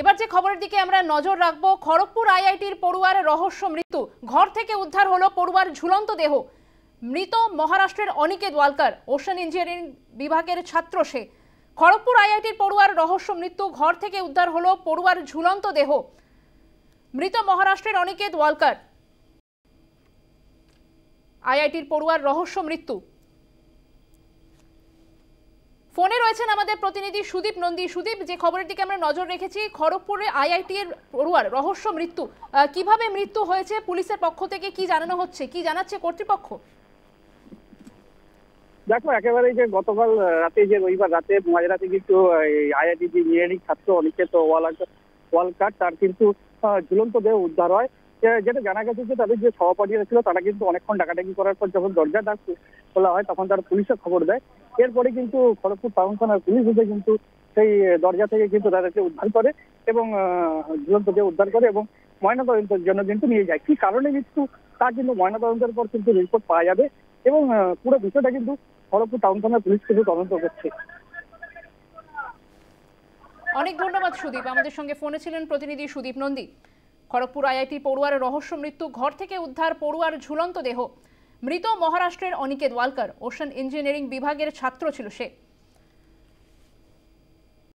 এবার যে খবরের দিকে আমরা নজর রাখবো, খড়গপুর আইআইটির পড়ুয়ার রহস্য মৃত্যু। ঘর থেকে উদ্ধার হলো পড়ুয়ার ঝুলন্ত দেহ। মৃত মহারাষ্ট্রের অনিকেত ওয়ালকার, ওশান ইঞ্জিনিয়ারিং বিভাগের ছাত্র সে। খড়গপুর আইআইটির পড়ুয়ার রহস্য মৃত্যু। ঘর থেকে উদ্ধার হলো পড়ুয়ার ঝুলন্ত দেহ। মৃত মহারাষ্ট্রের অনিকেত ওয়ালকার, আইআইটির পড়ুয়ার রহস্য মৃত্যু। ফোনে রয়েছেন আমাদের প্রতিনিধি সুদীপ নন্দী। সুদীপ, যে খবরের দিকে আমরা নজর রেখেছি, খড়গপুরে আইআইটি এর পড়ুয়ার রহস্য মৃত্যু, কিভাবে মৃত্যু হয়েছে, পুলিশের পক্ষ থেকে কি জানানো হচ্ছে, কি জানাচ্ছে কর্তৃপক্ষ? দেখো, একেবারে যে গতকাল রাতে, যে রবিবার রাতে মাঝরাতে কিন্তু আইআইটি যে ইঞ্জিনিয়ারিং ছাত্র অনিকেত ওয়ালকার, তার কিন্তু ঝুলন্ত দেহ উদ্ধার হয়। যেটা জানা গেছে যে তাদের যে সহপাঠীরা ছিল তারা কিন্তু অনেকক্ষণ ডাকাডাকি করার পর যখন দরজাটা খোলা হয় তখন তারা পুলিশে খবর দেয়। এরপরে কিন্তু খড়গপুর টাউন থানার পুলিশ এসে কিন্তু সেই দরজা থেকে কিন্তু তাদেরকে উদ্ধার করে এবং ঝুলন্ত দেহ উদ্ধার করে এবং ময়নাতদন্তের জন্য কিন্তু নিয়ে যায়। কি কারণে মৃত্যু তা কিন্তু ময়নাতদন্তের পর কিন্তু রিপোর্ট পাওয়া যাবে এবং পুরো বিষয়টা কিন্তু খড়গপুর টাউন থানার পুলিশ কিন্তু তদন্ত করছে। অনেক ধন্যবাদ সুদীপ। আমাদের সঙ্গে ফোনে ছিলেন প্রতিনিধি সুদীপ নন্দী। খড়গপুর আইআইটি পড়ুয়ার রহস্য মৃত্যু। ঘর থেকে উদ্ধার পড়ুয়ার ঝুলন্ত দেহ। মৃত মহারাষ্ট্রের অনিকেত ওয়ালকার, ওশান ইঞ্জিনিয়ারিং বিভাগের ছাত্র ছিল সে।